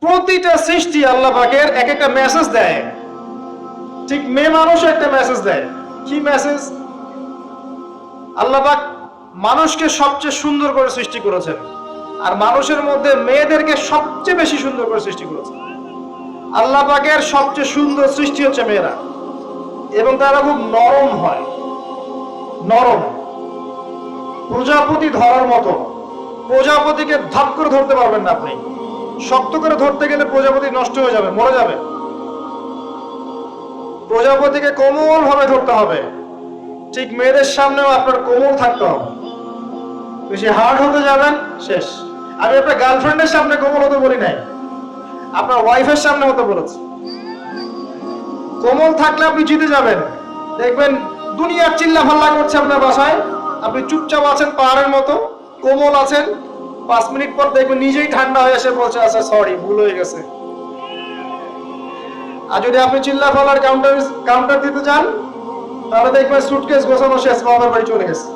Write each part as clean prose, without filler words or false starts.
প্রতিটা সৃষ্টি আল্লাহ পাকের এক একটা মেসেজ দেয়। ঠিক মেয়ে মানুষও একটা মেসেজ দেয়। কি মেসেজ? আল্লাহ পাক মানুষকে সবচেয়ে সুন্দর করে সৃষ্টি করেছেন, আর মানুষের মধ্যে মেয়েদেরকে সবচেয়ে বেশি সুন্দর করে সৃষ্টি করেছেন। আল্লাহ পাকের সবচেয়ে সুন্দর সৃষ্টি হচ্ছে মেয়েরা, এবং তারা খুব নরম হয়, নরম, প্রজাপতি ধরার মতো। প্রজাপতিকে ধাপ করে ধরতে পারবেন না আপনি, শক্ত করে ধরতে গেলে প্রজাপতি নষ্ট হয়ে যাবে, মরে যাবে। প্রজাপতিকে কোমল ভাবে ধরতে হবে। ঠিক মেয়েদের সামনেও আপনার কোমল থাকতে হবে। বেশি হার্ড হতে যাবেন, শেষ। আমি আপনার গার্লফ্রেন্ডের সামনে কোমল হতে বলি নাই, আপনার ওয়াইফের সামনে হতে বলেছি। কোমল থাকলে আপনি জিতে যাবেন। দেখবেন দুনিয়ার চিল্লা ফাল্লা করছে আপনার বাসায়, আপনি চুপচাপ আছেন পাহাড়ের মতো, কোমল আছেন। 5 মিনিট পর দেখবেন নিজেই ঠান্ডা হয়ে এসে বলছে, আচ্ছা সরি, ভুল হয়ে গেছে। আর যদি আপনি চিল্লা ফাল্লার কাউন্টার দিতে চান, তাহলে দেখবেন সুটকেস গোছানো শেষ, বাবার বাড়ি চলে গেছে।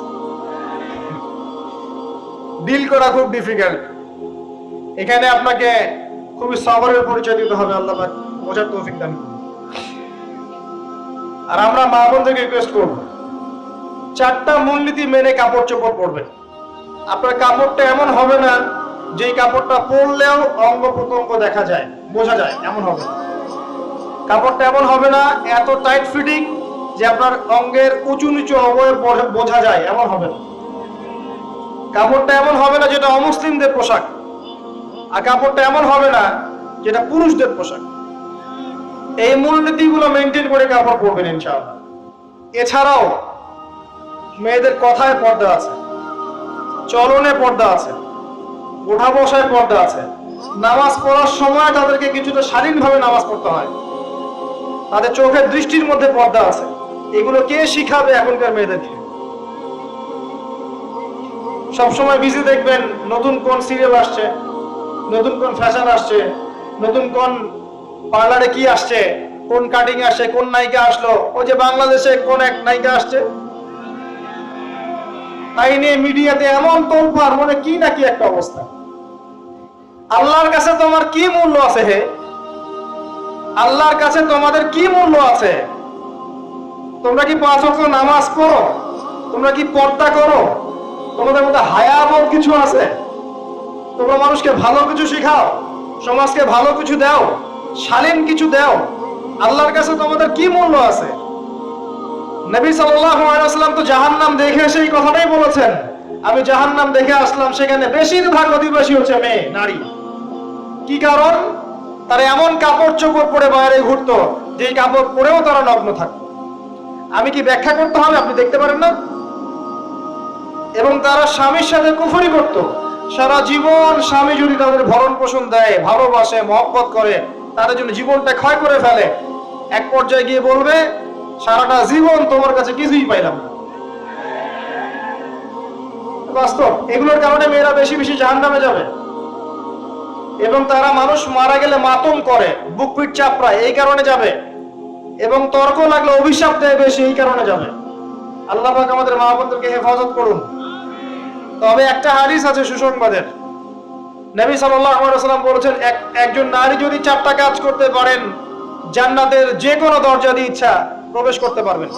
ডিল করা খুব ডিফিকাল্ট। এখানে আপনাকে খুবই সবরের পরিচয় দিতে হবে। আল্লাহ পাক বোঝার তৌফিক দান করুন। আর আমরা মা বোনদেরকে রিকোয়েস্ট করব, 4টা মূলনীতি মেনে কাপড় চোপড় পরবেন। আপনার কাপড়টা এমন হবে না যে কাপড়টা পরলেও অঙ্গ প্রত্যঙ্গ দেখা যায়, বোঝা যায়, এমন হবে না। কাপড়টা এমন হবে না এত টাইট ফিটিং যে আপনার অঙ্গের উঁচু নিচু অবয়ব বোঝা যায়, এমন হবে না। কাপড়টা এমন হবে না যেটা অমুসলিমদের পোশাক, আর কাপড়টা এমন হবে না যেটা পুরুষদের পোশাক। এই মূলনীতিগুলো মেনটেন করে কাপড় পরবেন ইনশাআল্লাহ। এছাড়াও মেয়েদের কথায় পর্দা আছে, চলনে পর্দা আছে, ওঠা বসায় পর্দা আছে। নামাজ পড়ার সময় তাদেরকে কিছুটা শালীনভাবে নামাজ পড়তে হয়। তাদের চোখের দৃষ্টির মধ্যে পর্দা আছে। এগুলো কে শিখাবে এখনকার মেয়েদেরকে? সবসময় বিজি দেখবেন নতুন কোন সিরিয়াল আসছে, নতুন কোন ফ্যাশন আসছে, নতুন কোন পার্লারে কি আসছে, কোন কাটিং আসছে, কোন নায়িকা আসলো। ওই যে বাংলাদেশে কোন এক নায়িকা আসছে, তাই নিয়ে মিডিয়াতে এমন তোলপাড়, মনে কি না কি একটা অবস্থা। আল্লাহর কাছে তোমার কি মূল্য আছে হে? আল্লাহর কাছে তোমাদের কি মূল্য আছে? তোমরা কি 5 ওয়াক্ত নামাজ পড়ো? তোমরা কি পর্দা করো? তোমাদের মধ্যে হায়াবোধ কিছু আছে? তোমরা মানুষকে ভালো কিছু শেখাও, সমাজকে ভালো কিছু দাও, শালীন কিছু দাও। আল্লাহর কাছে তোমাদের কি মূল্য আছে? নবী সাল্লাল্লাহু আলাইহি ওয়াসাল্লাম তো জাহান্নাম দেখে এসে এই কথাটাই বলেছেন, আমি জাহান্নাম দেখে আসলাম, সেখানে বেশিরভাগ অধিবাসী হচ্ছে মেয়ে, নারী। কি কারণ? তারা এমন কাপড় চোপড় পরে বাইরে ঘুরতো যে কাপড় পরেও তারা নগ্ন থাকতো। আমি কি ব্যাখ্যা করতে হবে? আপনি দেখতে পারেন না? এবং তারা স্বামীর সাথে কুফরি করত। সারা জীবন স্বামী যদি তাদের ভরণ পোষণ দেয়, ভালোবাসে, মহব্বত করে, তাদের জন্য জীবনটা ক্ষয় করে ফেলে, এক পর্যায়ে গিয়ে বলবে, সারাটা জীবন তোমার কাছে কিছুই পাইলাম না। বাস্তব। এগুলোর কারণে মেয়েরা বেশি বেশি জাহান্নামে যাবে। এবং তারা মানুষ মারা গেলে মাতম করে, বুক পিঠ চাপড়ায়, এই কারণে যাবে। এবং তর্ক লাগলে অভিশাপ দেয় বেশি, এই কারণে যাবে। আল্লাহ পাক আমাদের মা বোনদেরকে হেফাজত করুন। তবে একটা হাদিস আছে সুসংবাদের। নবী সাল্লাল্লাহু আলাইহি ওয়াসাল্লাম বলেছেন, একজন নারী যদি 4টা কাজ করতে পারেন, জান্নাতের যে কোনো দরজা দিয়ে ইচ্ছা প্রবেশ করতে পারবেন।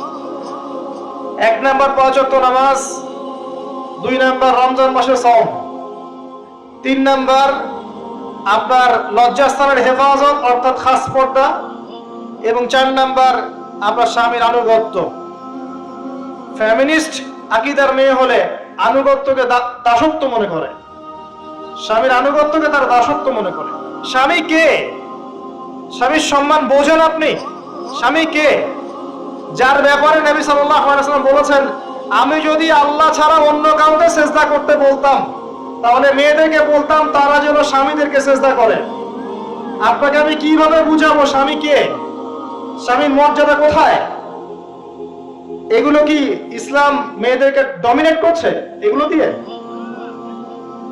1 নাম্বার 5 ওয়াক্ত নামাজ, 2 নাম্বার রমজান মাসের সওম, 3 নাম্বার আপনার লজ্জাস্থানের হেফাজত অর্থাৎ খাস পর্দা, এবং 4 নাম্বার আপনার স্বামীর আনুগত্য। ফেমিনিস্ট আকীদার মেয়ে হলে আনুগত্যকে দাসত্ব মনে করে, স্বামীর আনুগত্যকে তার দাসত্ব মনে করে। স্বামী কে? স্বামীর সম্মান বোঝেন আপনি? স্বামী কে? যার ব্যাপারে নবী সাল্লাল্লাহু আলাইহি ওয়াসাল্লাম বলেছেন, আমি যদি আল্লাহ ছাড়া অন্য কাউকে সিজদা করতে বলতাম, তাহলে মেয়েদেরকে বলতাম তারা যেন স্বামীদেরকে সিজদা করে। আপনাকে আমি কিভাবে বুঝাবো স্বামী কে, স্বামীর মর্যাদা কোথায়? এগুলো কি ইসলাম মেয়েদেরকে ডমিনেট করছে এগুলো দিয়ে?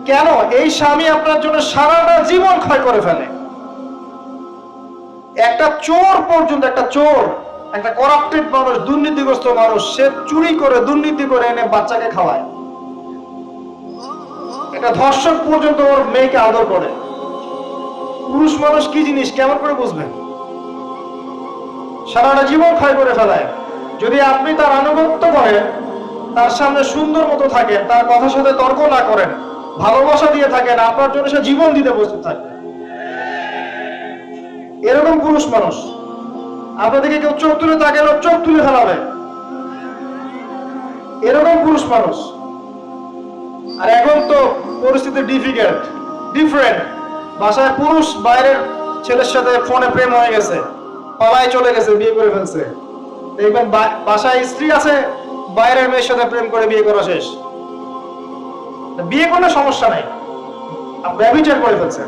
কেন? এই স্বামী আপনার জন্য সারাটা জীবন ক্ষয় করে ফেলে। একটা চোর পর্যন্ত, একটা চোর, একটা করাপ্টেড মানুষ, দুর্নীতিগ্রস্ত মানুষ, সে চুরি করে, দুর্নীতি করে এনে বাচ্চাকে খাওয়ায়। একটা ধর্ষক পর্যন্ত ওর মেয়েকে আদর করে। পুরুষ মানুষ কি জিনিস কেমন করে বুঝবেন? সারাটা জীবন ক্ষয় করে ফেলায়। যদি আপনি তার আনুগত্য করেন, তার সামনে সুন্দর মতো থাকেন, তার কথার সাথে তর্ক না করেন, ভালোবাসা দিয়ে থাকেন, আপনার জন্য সে জীবন দিতে প্রস্তুত থাকে। এরকম পুরুষ মানুষ। আপনাদেরকে কেউ চোখ তুলে তাকালো, চোখ তুলে ফেলাবে, এরকম পুরুষ মানুষ। আর এখন তো পরিস্থিতি ডিফারেন্ট। বাসায় পুরুষ বাইরের ছেলের সাথে ফোনে প্রেম হয়ে গেছে, পালায় চলে গেছে, বিয়ে করে ফেলছে। দেখবেন বাসায় স্ত্রী আছে, বাইরের মেয়ের সাথে প্রেম করে বিয়ে করা শেষ। বিয়ে করলে সমস্যা নাই, ব্যভিচার করে ফেলছে,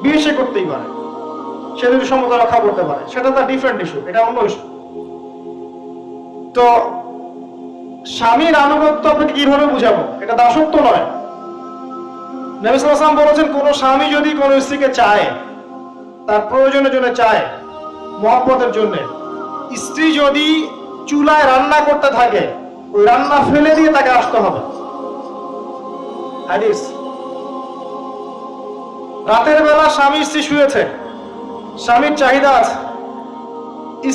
বিয়ে সে করতেই পারে, সে যদি সমতা রক্ষা করতে পারে, সেটা তার ডিফারেন্ট ইস্যু, এটা অন্য ইস্যু। তো স্বামীর আনুগত্য আপনাকে কিভাবে বুঝাবো? এটা দাসত্ব নয়। নবী সাল্লাল্লাহু আলাইহি ওয়াসাল্লাম বলেছেন, কোন স্বামী যদি কোন স্ত্রীকে চায়, তার প্রয়োজনের জন্য চায়, মহব্বতের জন্য, স্ত্রী যদি চুলায় রান্না করতে থাকে, ওই রান্না ফেলে দিয়ে তাকে আসতে হবে। হাদিস। রাতের বেলা স্বামী স্ত্রী শুয়েছে, স্বামীর চাহিদা আছে,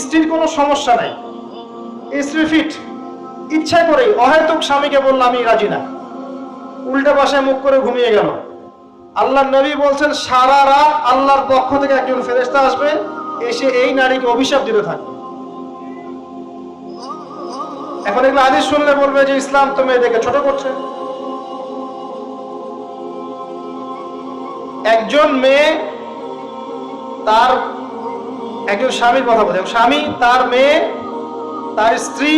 স্ত্রীর কোনো সমস্যা নাই, স্ত্রী ফিট, ইচ্ছা করেই অহেতুক স্বামীকে বলল আমি রাজি না, উল্টা পাশায় মুখ করে ঘুমিয়ে গেল। আল্লাহর নবী বলছেন, সারা রাত আল্লাহর পক্ষ থেকে একজন ফেরেশতা আসবে, এসে এই নারীকে অভিশাপ দিতে থাকবে। এখন এগুলো হাদিস শুনলে বলবে যে ইসলাম তো মেয়েদেরকে ছোট করছে। একজন মেয়ে তার একজন স্বামীর কথা বলে, স্বামী, তার মেয়ে, তার স্ত্রী,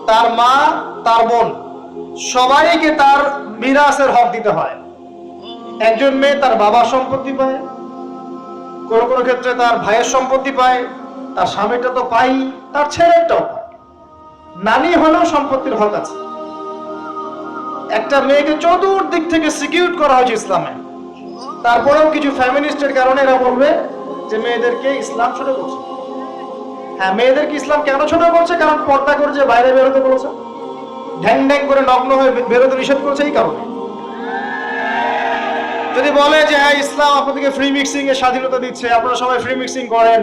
তার মা, তার বোন, সবাইকে তার মিরাসের হক দিতে হয়। একজন মেয়ে তার বাবার সম্পত্তি পায়, কোন কোন ক্ষেত্রে তার ভাইয়ের সম্পত্তি পায়, তার স্বামীটা তো পাই, তার ছেলেটাও পায়। নানি হলেও সম্পত্তির হক আছে। একটা মেয়েকে চতুর্দিক থেকে সিকিউর করা হয়েছে ইসলামে। তারপরেও কিছু ফ্যামিনিস্টের কারণে এরা বলবে যে মেয়েদেরকে ইসলাম ছোট করছে। হ্যাঁ, মেয়েদেরকে ইসলাম কেন ছোট করছে? কারণ পর্দা করে যে বাইরে বেরোতে বলেছে, ঢ্যাং ঢ্যাং করে নগ্ন হয়ে বেরোতে নিষেধ করেছে, এই কারণে। যদি বলে যে হ্যাঁ ইসলাম আপনাদেরকে ফ্রি মিক্সিং এর স্বাধীনতা দিচ্ছে, আপনারা সবাই ফ্রি মিক্সিং করেন,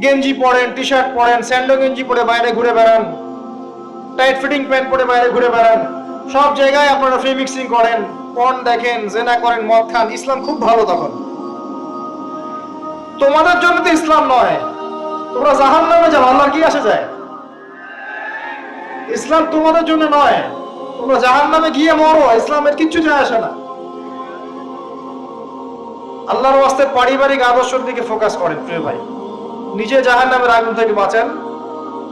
গেঞ্জি পরেন, টি শার্ট পরেন, স্যান্ডো গেঞ্জি পরে বাইরে ঘুরে বেড়ান, টাইট ফিটিং প্যান্ট পরে বাইরে ঘুরে বেড়ান, সব জায়গায় আপনারা ফ্রি মিক্সিং করেন, পর্ন দেখেন, জেনা করেন, মদ খান, ইসলাম খুব ভালো। তখন তোমাদের জন্য তো ইসলাম নয়, তোমরা জাহান্নামে যাও, আল্লাহর কি আসে যায়? ইসলাম তোমাদের জন্য নয়, তোমরা জাহান্নামে গিয়ে মরো, ইসলামের কিচ্ছু যায় আসে না। আল্লাহর ওয়াস্তে পারিবারিক আদর্শের দিকে ফোকাস করেন প্রিয় ভাই। নিজে জাহান্নামের আগুন থেকে বাঁচান,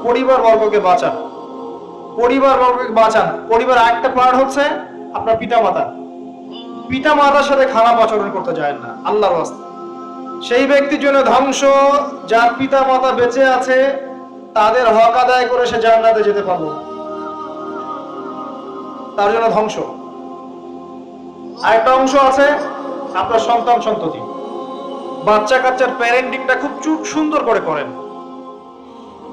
পরিবার বর্গকে বাঁচান, পরিবার একটা পার্ট হচ্ছে আপনার পিতা মাতার সাথে খারাপ আচরণ করতে যায় না আল্লাহর ওয়াস্তে। সেই ব্যক্তির জন্য ধ্বংস, যার পিতা মাতা বেঁচে আছে তাদের হক আদায় করে সে জান্নাতে যেতে পারবে না, তার জন্য ধ্বংস। আরেকটা অংশ আছে আপনার সন্তান সন্ততি, বাচ্চা কাচ্চার প্যারেন্টিংটা খুব সুন্দর করে করেন।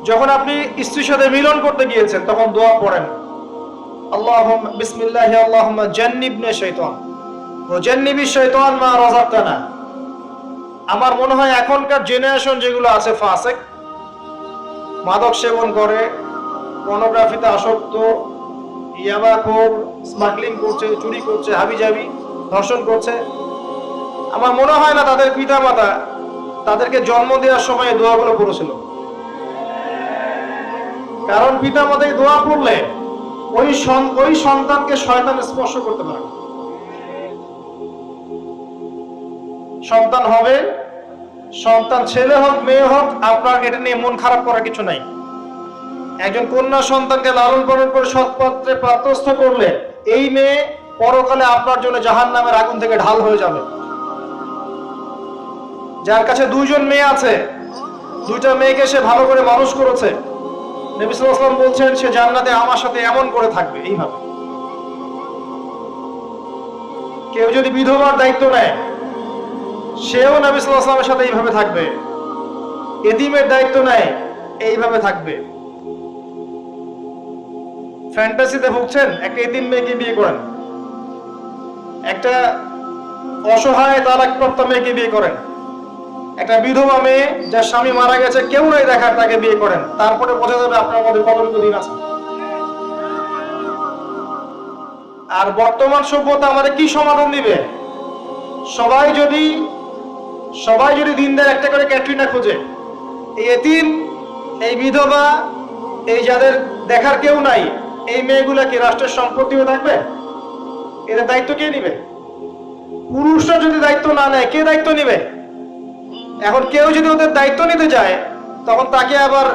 যখন আপনি স্ত্রীর সাথে মিলন করতে গিয়েছেন তখন দোয়া পড়েন, আল্লাহুম্মা বিসমিল্লাহি আল্লাহুম্মা জান্নিবনা শাইতান ওয়া জান্নিবিশ শাইতান মা রাযাকতানা। আমার মনে হয় এখনকার জেনারেশন যেগুলো আছে ফাসিক, মাদক সেবন করে, পর্নোগ্রাফিতে আসক্ত, ইয়াবাখোর, স্মাগলিং করছে, চুরি করছে, হাবিজাবি, ধর্ষণ করছে, আমার মনে হয় না তাদের পিতা মাতা তাদেরকে জন্ম দেওয়ার সময় দোয়াগুলো পড়েছিল। কারণ পিতা মাতাকে দোয়া পড়লে ওই সন্তানকে শয়তান স্পর্শ করতে পারে। সন্তান হবে, সন্তান ছেলে হোক মেয়ে হোক, আপনার এটা নিয়ে মন খারাপ করার কিছু নাই। একজন কন্যা সন্তানকে লালন পালন করে সৎপথে প্রাপ্তস্থ করলে এই মেয়ে পরকালে আপনার জন্য জাহান্নামের আগুন থেকে ঢাল হয়ে যাবে। যার কাছে দুইজন মেয়ে আছে, দুইটা মেয়েকে সে ভালো করে মানুষ করেছে, নবী সাল্লাল্লাহু আলাইহি ওয়াসাল্লাম বলছেন সে জান্নাতে আমার সাথে এমন করে থাকবে, এইভাবে। কেউ যদি বিধবার দায়িত্ব নেয়, সেও নবী সাল্লাল্লাহু আলাইহি ওয়াসাল্লামের সাথে এইভাবে থাকবে। এতিমের দায়িত্ব নেয়, এইভাবে থাকবে। ফ্যান্টাসিতে ভুগছেন, একটা এতিম মেয়েকে বিয়ে করেন, একটা অসহায় তালাকপ্রাপ্ত মেয়েকে বিয়ে করেন, একটা বিধবা মেয়ে যার স্বামী মারা গেছে, কেউ নাই দেখার, তাকে বিয়ে করেন, তারপরে বোঝা যাবে আপনার মধ্যে কতটুকু দিন আছে। আর বর্তমান সভ্যতা আমাদের কি সমাধান দিবে? সবাই যদি দিনদার একটা করে ক্যাটরিনা খোঁজে, এই এতিম, এই বিধবা, এই যাদের দেখার কেউ নাই, এই মেয়েগুলা কি রাষ্ট্রের সম্পত্তি হয়ে থাকবে? এর দায়িত্ব কে নিবে? পুরুষরা যদি দায়িত্ব না নেয়, কে দায়িত্ব নিবে? এখন কেউ যদি ওদের দায়িত্ব নিতে যায়, তখন তাকে আবার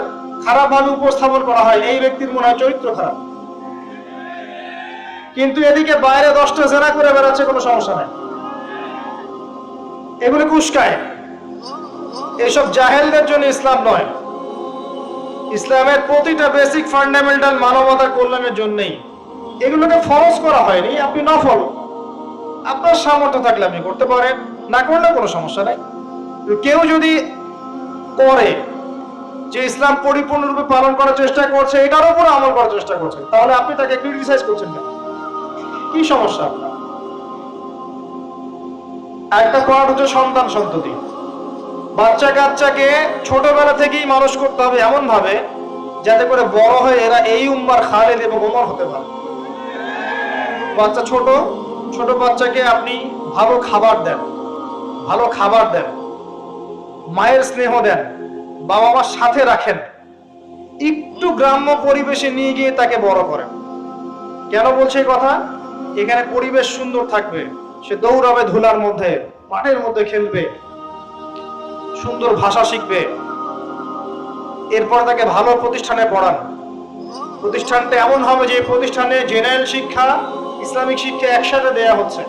খারাপ ভাবে উপস্থাপন করা হয়, এই ব্যক্তির মনে হয় চরিত্র খারাপ। কিন্তু এদিকে বাইরে 10টা জেনা করে বেড়াচ্ছে, কোনো সমস্যা নাই, এগুলো কুস্কায়। এইসব জাহেলদের জন্য ইসলাম নয়। ইসলামের প্রতিটা বেসিক ফান্ডামেন্টাল মানবতার কল্যাণের জন্যই এগুলোকে ফরজ করা হয়নি। আপনি নফল, আপনার সামর্থ্য থাকলে আপনি করতে পারেন, না করলে কোনো সমস্যা নাই। কেউ যদি করে যে ইসলাম পরিপূর্ণরূপে পালন করার চেষ্টা করছে, এটার উপরে আমল করার চেষ্টা করছে, তাহলে আপনি তাকে ক্রিটিসাইজ করছেন না, কি সমস্যা আপনার? একটা পয়েন্ট হচ্ছে সন্তান সন্ততি। বাচ্চা কাচ্চাকে ছোটবেলা থেকেই মানুষ করতে হবে এমন ভাবে যাতে করে বড় হয়ে এরা এই উম্মার খালেদ এবং ওমর হতে পারে। বাচ্চা ছোট বাচ্চাকে আপনি ভালো খাবার দেন, মায়ের স্নেহ দেন, বাবা মার সাথে রাখেন, একটু গ্রাম্য পরিবেশে নিয়ে গিয়ে তাকে বড় করেন। কেন বলছে এই কথা? এখানে পরিবেশ সুন্দর থাকবে, সে দৌড়াবে ধুলার মধ্যে, মাঠের মধ্যে খেলবে, সুন্দর ভাষা শিখবে। এরপর তাকে ভালো প্রতিষ্ঠানে পড়ান। প্রতিষ্ঠানটা এমন হবে যে প্রতিষ্ঠানে জেনারেল শিক্ষা, ইসলামিক শিক্ষা একসাথে দেয়া হচ্ছে,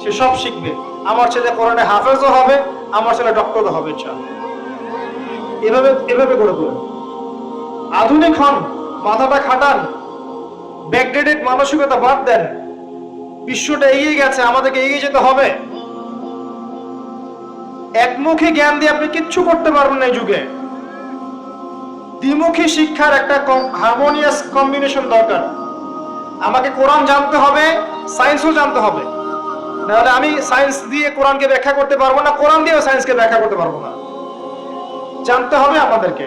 সে সব শিখবে। আমার ছেলে কোরআনে হাফেজও হবে, আমার ছেলে ডক্টরও হবে, এভাবে করে তুলুন। আধুনিক হন, মাথাটা খাটান, ব্যাকডেটেড মানসিকতা বাদ দেন। বিশ্বটা এগিয়ে গেছে, আমাদেরকে এগিয়ে যেতে হবে। একমুখী জ্ঞান দিয়ে আপনি কিচ্ছু করতে পারবেন না এই যুগে। দ্বিমুখী শিক্ষার একটা হারমোনিয়াস কম্বিনেশন দরকার। আমাকে কোরআন জানতে হবে, সায়েন্সও জানতে হবে, নাহলে আমি সায়েন্স দিয়ে কোরআনকে ব্যাখ্যা করতে পারবো না, কোরআন দিয়েও সায়েন্সকে ব্যাখ্যা করতে পারবো না। জানতে হবে আমাদেরকে।